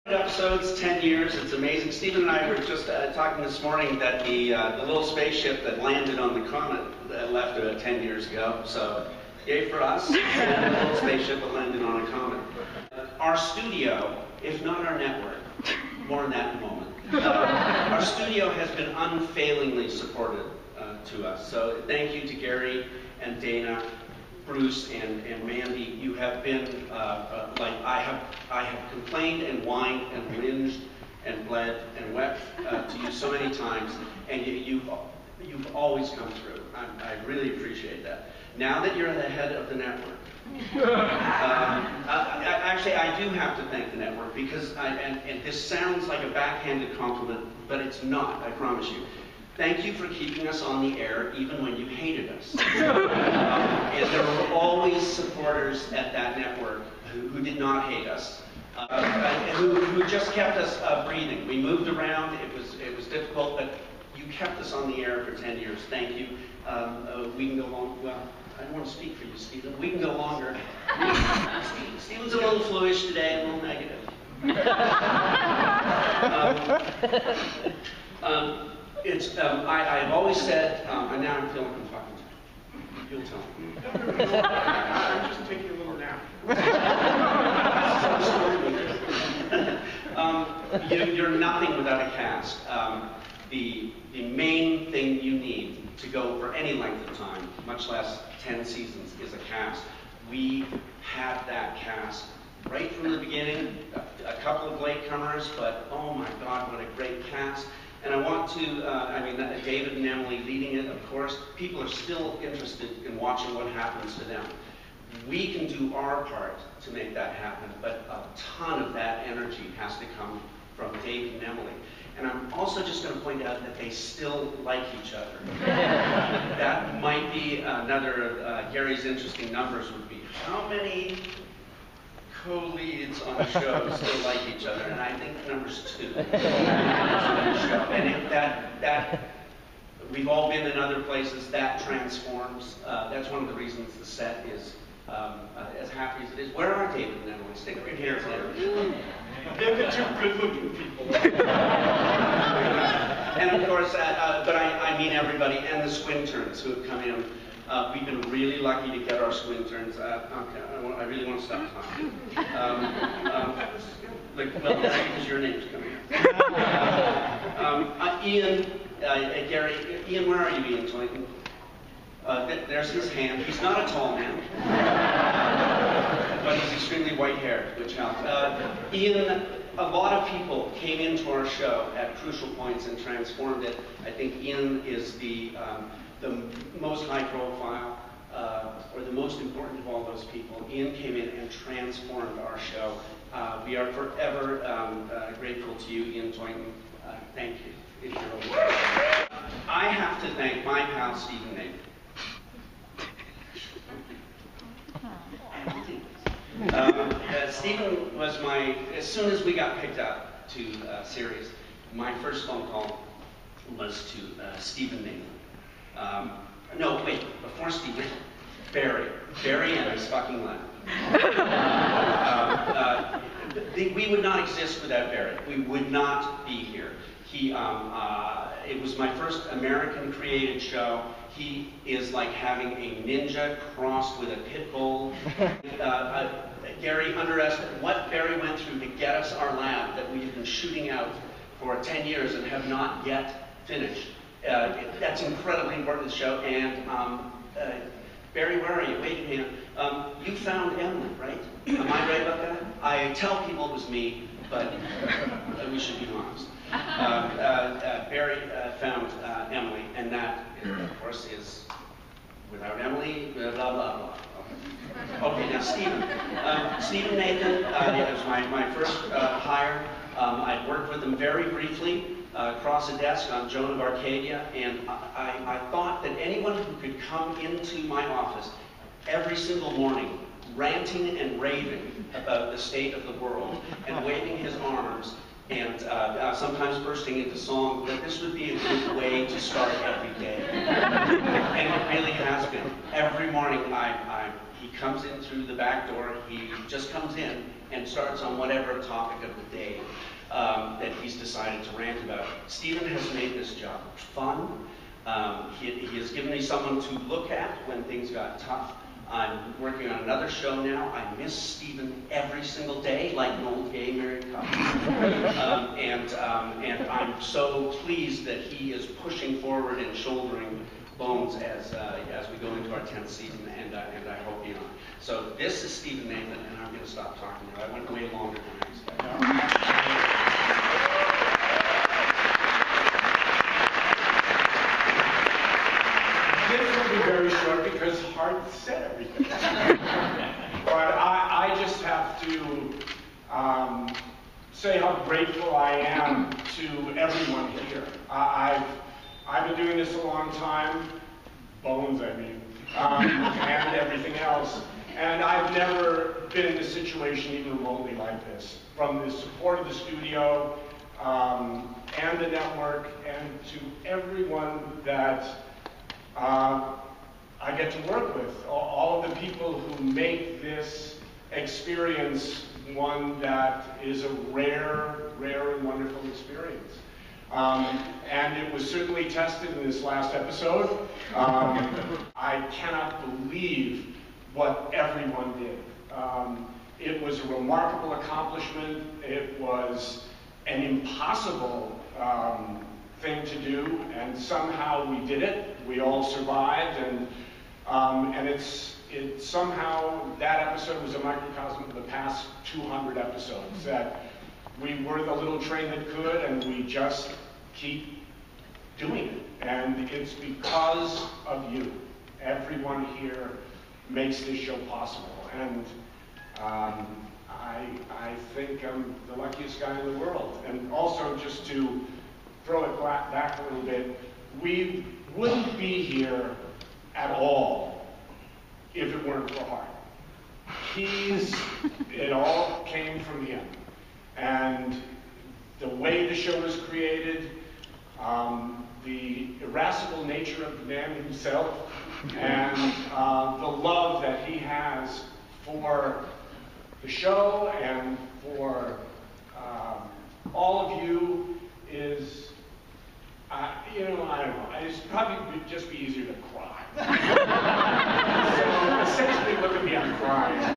Episodes, 10 years, it's amazing. Stephen and I were just talking this morning that the little spaceship that landed on the comet left about 10 years ago, so yay for us, and the little spaceship that landed on a comet. Our studio, if not our network, more on that in a moment, our studio has been unfailingly supportive to us, so thank you to Gary and Dana, Bruce and Mandy. You have been like I have complained and whined and whinged and bled and wept to you so many times, and you've always come through. I really appreciate that. Now that you're the head of the network, actually I do have to thank the network because and this sounds like a backhanded compliment, but it's not. I promise you. Thank you for keeping us on the air, even when you hated us. And there were always supporters at that network who did not hate us, who just kept us breathing. We moved around, it was difficult, but you kept us on the air for 10 years. Thank you. We can go long, well, I don't want to speak for you, Stephen. We can go longer. Stephen's a little fluish today, a little negative. I've always said, and now I'm feeling I'm talking to you. You'll tell me. I'm just taking a little nap. You're nothing without a cast. The main thing you need to go for any length of time, much less 10 seasons, is a cast. We had that cast right from the beginning. A couple of latecomers, but oh my God, what a great cast. And I want to, David and Emily leading it, of course. People are still interested in watching what happens to them. We can do our part to make that happen, but a ton of that energy has to come from David and Emily. And I'm also just going to point out that they still like each other. That might be another of Gary's interesting numbers would be, how many co-leads on a show still like each other, and I think the number's 2. And that we've all been in other places, that transforms. That's one of the reasons the set is as happy as it is. Where are David and Emily? Stick your hands there. They're the 2 good-looking people. And of course, but I mean everybody, and the Squinterns who have come in. We've been really lucky to get our Squinterns. Okay, I really want to stop talking. Well, that's because your name's coming up. Ian, Gary, Ian, where are you, Ian Clayton? There's his hand. He's not a tall man, but he's extremely white-haired, which helps. Ian, a lot of people came into our show at crucial points and transformed it. I think Ian is the most high profile, or the most important of all those people. Ian came in and transformed our show. We are forever grateful to you, Ian Toynton. Thank you. If you're over there. I have to thank my pal, Stephen Nathan. Stephen was as soon as we got picked up to series, my first phone call was to Stephen Nathan. No, wait, before Stephen, Barry and his fucking life. We would not exist without Barry. We would not be here. It was my first American-created show. He is like having a ninja crossed with a pit bull. Gary underestimated what Barry went through to get us our lab that we have been shooting out for 10 years and have not yet finished. That's incredibly important to the show. And Barry, where are you? Wait a minute. You found Emily, right? Am I right about that? I tell people it was me, but we should be honest. Barry found Emily, and that, of course, is without Emily, blah, blah, blah. Okay, now Stephen. Stephen Nathan was my first hire. I'd worked with him very briefly across a desk on Joan of Arcadia, and I thought that anyone who could come into my office every single morning ranting and raving about the state of the world and waving his arms and sometimes bursting into song, that this would be a good way to start every day. And it really has been. Every morning I he comes in through the back door. He just comes in and starts on whatever topic of the day that he's decided to rant about. Stephen has made this job fun. He has given me someone to look at when things got tough. I'm working on another show now. I miss Stephen every single day, like an old gay married couple. And I'm so pleased that he is pushing forward and shouldering Bones as we go into our 10th season, and I hope beyond. So this is Stephen Nathan, and I'm going to stop talking now. I went way longer than I expected. This will be very short because Hart said everything. But I just have to say how grateful I am to everyone here. I've been doing this a long time, Bones I mean, and everything else. And I've never been in a situation even remotely like this. From the support of the studio and the network, and to everyone that I get to work with, all of the people who make this experience one that is a rare and wonderful experience. And it was certainly tested in this last episode. I cannot believe what everyone did. It was a remarkable accomplishment. It was an impossible thing to do, and somehow we did it. We all survived, and it's somehow that episode was a microcosm of the past 200 episodes. That we were the little train that could, and we just keep doing it. And it's because of you. Everyone here makes this show possible, and I think I'm the luckiest guy in the world. And also, just to throw it back a little bit, we wouldn't be here at all if it weren't for Hart. It all came from him. And the way the show was created, the irascible nature of the man himself, and the love that he has for the show and for all of you is, I don't know, it's probably would just be easier